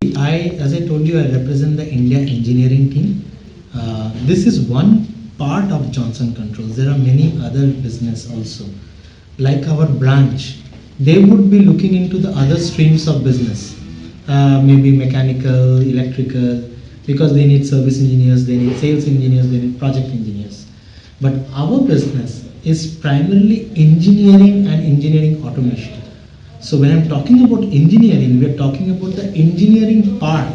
As I told you, I represent the India engineering team. This is one part of Johnson Controls. There are many other business also. Like our branch, they would be looking into the other streams of business, maybe mechanical, electrical, because they need service engineers, they need sales engineers, they need project engineers. But our business is primarily engineering and engineering automation. So when I'm talking about engineering, we are talking about the engineering part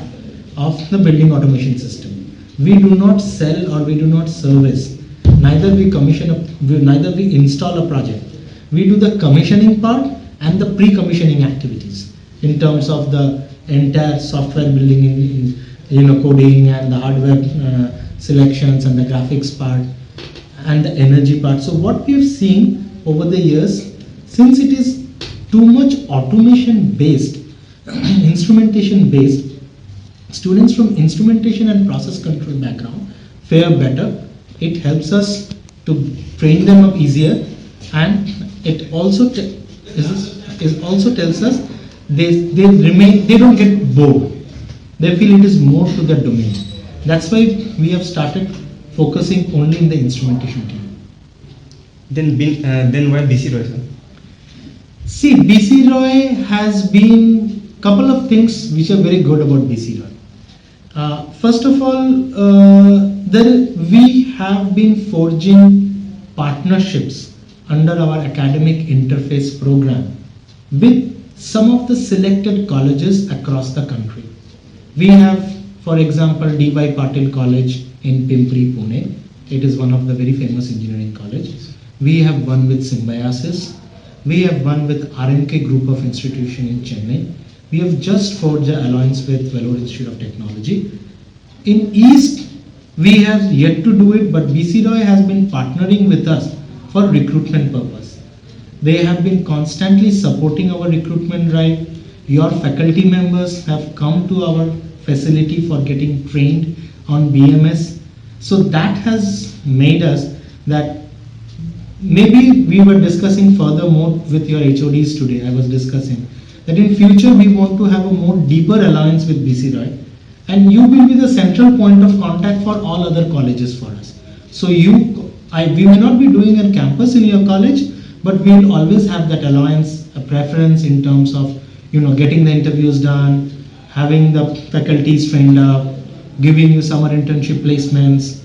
of the building automation system. We do not sell or we do not service. Neither we neither we install a project. We do the commissioning part and the pre-commissioning activities in terms of the entire software building in coding and the hardware selections and the graphics part and the energy part. So what we have seen over the years, since it is too much automation based, instrumentation based, students from instrumentation and process control background fare better. It helps us to train them up easier, and it also also tells us they don't get bored. They feel it is more to their domain. That's why we have started focusing only in the instrumentation team. Then why BC Roy, sir? See, BC Roy has been couple of things which are very good about BC Roy. First of all, we have been forging partnerships under our academic interface program with some of the selected colleges across the country. We have, for example, D.Y. Patil College in Pimpri, Pune. It is one of the very famous engineering colleges. We have one with Symbiosis. We have one with RMK Group of Institution in Chennai. We have just forged an alliance with Vellore Institute of Technology. In East, we have yet to do it, but BC Roy has been partnering with us for recruitment purpose. They have been constantly supporting our recruitment drive. Your faculty members have come to our facility for getting trained on BMS. So that has made us that maybe we were discussing furthermore with your HODs today. I was discussing that in future we want to have a more deeper alliance with BC Roy, and you will be the central point of contact for all other colleges for us. So we may not be doing a campus in your college, but we will always have that alliance, a preference in terms of getting the interviews done, having the faculties trained up, giving you summer internship placements,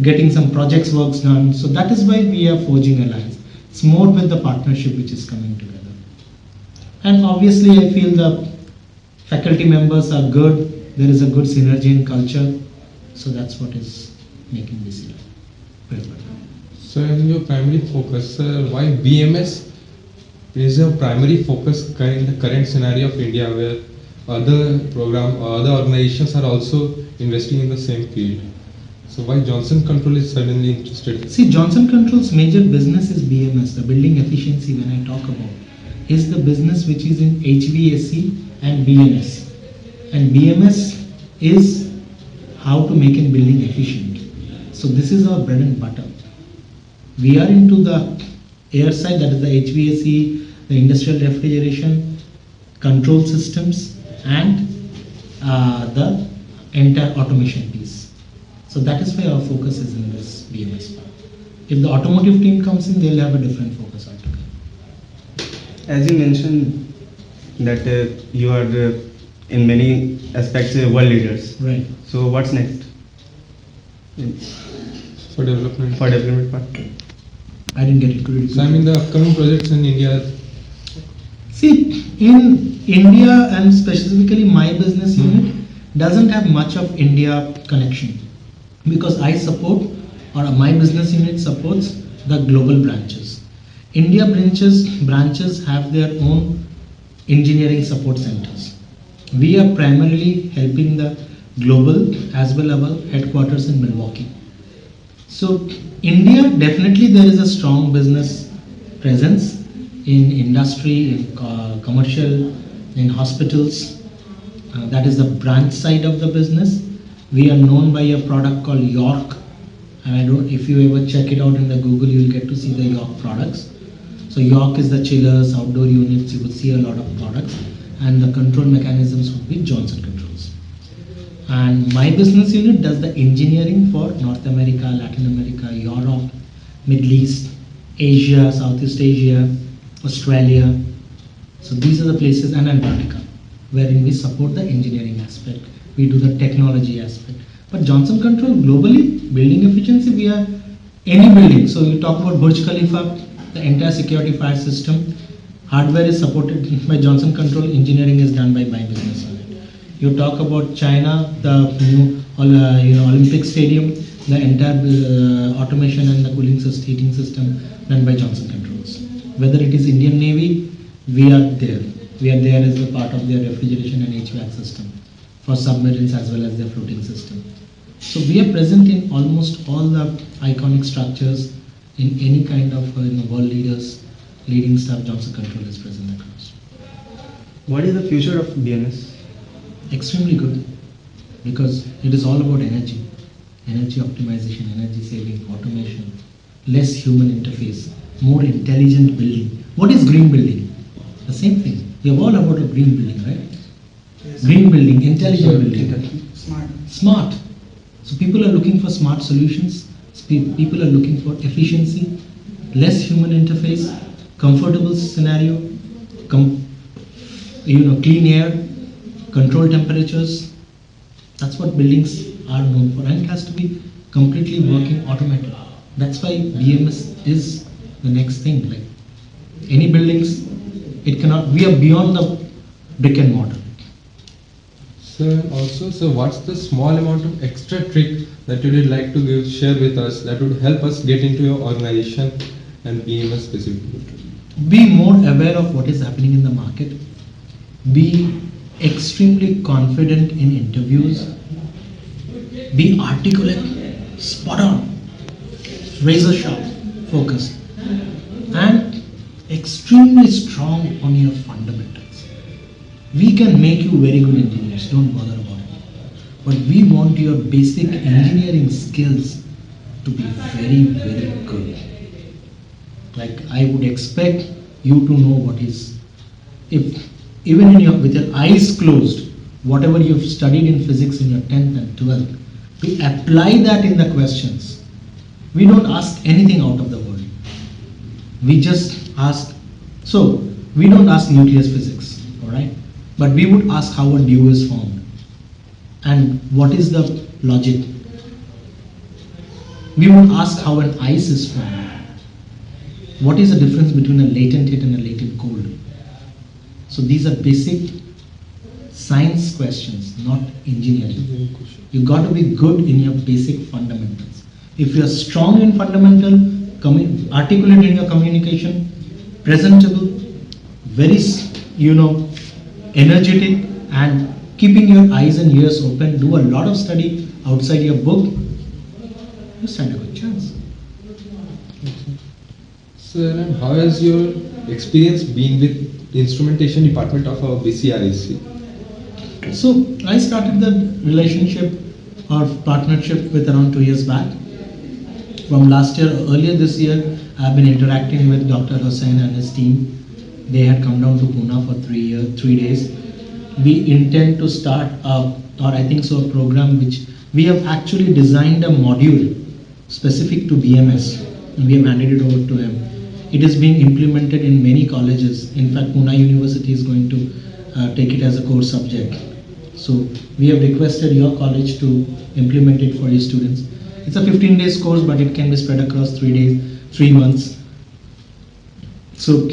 getting some projects works done. So that is why we are forging alliance. It's more with the partnership which is coming together. And obviously I feel the faculty members are good. There is a good synergy in culture. So that's what is making this year very good. So in your primary focus, why BMS is a primary focus in the current scenario of India, where other organizations are also investing in the same field? So why Johnson Control is suddenly interested? See, Johnson Control's major business is BMS, the building efficiency when I talk about, is the business which is in HVAC and BMS. And BMS is how to make a building efficient. So this is our bread and butter. We are into the air side, that is the HVAC, the industrial refrigeration, control systems, and the entire automation piece. So that is why our focus is in this BMS part. If the automotive team comes in, they'll have a different focus altogether. As you mentioned that you are in many aspects world leaders. Right. So what's next? For development. For development part. I didn't get it. Could you repeat? So I mean the upcoming projects in India. See, in India and specifically my business unit doesn't have much of India connection, because I support, or my business unit supports, the global branches. India branches have their own engineering support centers. We are primarily helping the global as well as our headquarters in Milwaukee. So India, definitely there is a strong business presence in industry, in commercial, in hospitals. That is the branch side of the business. We are known by a product called York, and if you ever check it out in the Google, you will get to see the York products. So York is the chillers, outdoor units, you will see a lot of products, and the control mechanisms would be Johnson Controls. And my business unit does the engineering for North America, Latin America, Europe, Middle East, Asia, Southeast Asia, Australia. So these are the places, and Antarctica, wherein we support the engineering aspect. We do the technology aspect. But Johnson Control globally, building efficiency, we are any building. So you talk about Burj Khalifa, the entire security fire system, hardware is supported by Johnson Control, engineering is done by my business unit. You talk about China, the new Olympic Stadium, the entire automation and the cooling system, heating system done by Johnson Controls. Whether it is Indian Navy, we are there. We are there as a part of their refrigeration and HVAC system for submarines as well as their floating system. So we are present in almost all the iconic structures in any kind of world leaders, leading staff. Johnson Control is present across. What is the future of BMS? Extremely good, because it is all about energy optimization, energy saving, automation, less human interface, more intelligent building. What is green building? The same thing. We have all about a green building, right? Yes. Green building, intelligent building, Smart. smart. So people are looking for smart solutions. People are looking for efficiency, less human interface, comfortable scenario, clean air, controlled temperatures. That's what buildings are known for, and it has to be completely working automated. That's why BMS is the next thing. Like any buildings, it cannot. We are beyond the brick and mortar. Sir, also, sir, what's the small amount of extra trick that you would like to share with us that would help us get into your organization and BMS specifically? Be more aware of what is happening in the market. Be extremely confident in interviews. Be articulate, spot on, razor sharp, focused, and extremely strong on your fundamentals. We can make you very good engineers, don't bother about it. But we want your basic engineering skills to be very, very good. Like I would expect you to know what is, if even with your eyes closed, whatever you've studied in physics in your 10th and 12th, to apply that in the questions. We don't ask anything out of the world. We just ask, so we don't ask nucleus physics, all right? But we would ask how a dew is formed and what is the logic. We would ask how an ice is formed. What is the difference between a latent heat and a latent cold? So these are basic science questions, not engineering. You got to be good in your basic fundamentals. If you are strong in fundamental, articulate in your communication, presentable, very energetic, and keeping your eyes and ears open, do a lot of study outside your book, you stand a good chance. Sir, and how has your experience been with the instrumentation department of our BCRAC? So I started the relationship or partnership with around 2 years back. From last year, earlier this year, I've been interacting with Dr. Hussain and his team. They had come down to Pune for 3 days. We intend to start a program which we have actually designed a module specific to BMS, and we have handed it over to him. It is being implemented in many colleges. In fact, Pune University is going to take it as a core subject. So we have requested your college to implement it for your students. It's a 15 days course, but it can be spread across 3 months. So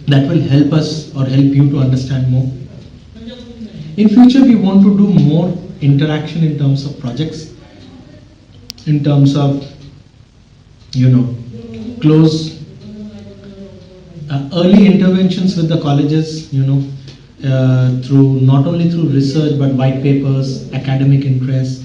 that will help us or help you to understand more. In future, we want to do more interaction in terms of projects, in terms of, close early interventions with the colleges, through not only through research but white papers, academic interest.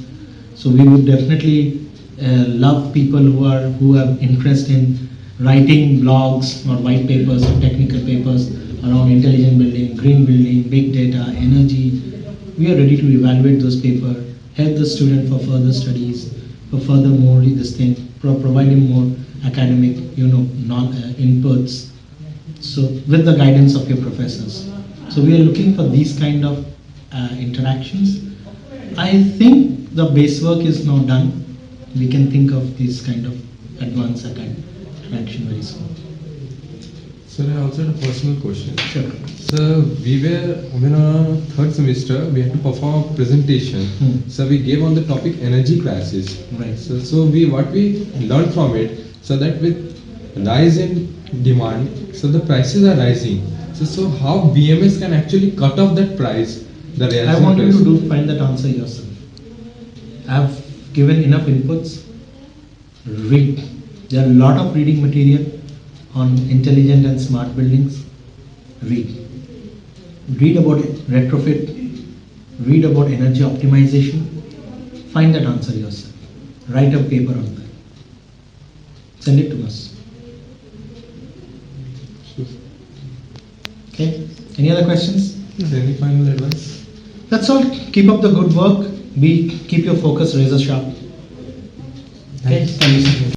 So we would definitely love people who have interest in writing blogs or white papers or technical papers around intelligent building, green building, big data, energy. We are ready to evaluate those papers, help the student for further studies, for further more provide him more academic, inputs. So with the guidance of your professors. So So we are looking for these kind of interactions. I think the base work is now done. We can think of this kind of advanced interaction very soon. Sir, I also had a personal question. Sure. So we were, when third semester, we had to perform a presentation. So we gave on the topic energy crisis. Right. So what we learned from it, so that with rise in demand, so the prices are rising. So how BMS can actually cut off that price, the I reaction want you price? to find that answer yourself. I have given enough inputs. Read. There are a lot of reading material on intelligent and smart buildings. Read. Read about retrofit. Read about energy optimization. Find that answer yourself. Write a paper on that. Send it to us. Okay. Any other questions? Any final advice? That's all. Keep up the good work. Keep your focus razor sharp. Okay. Thank you.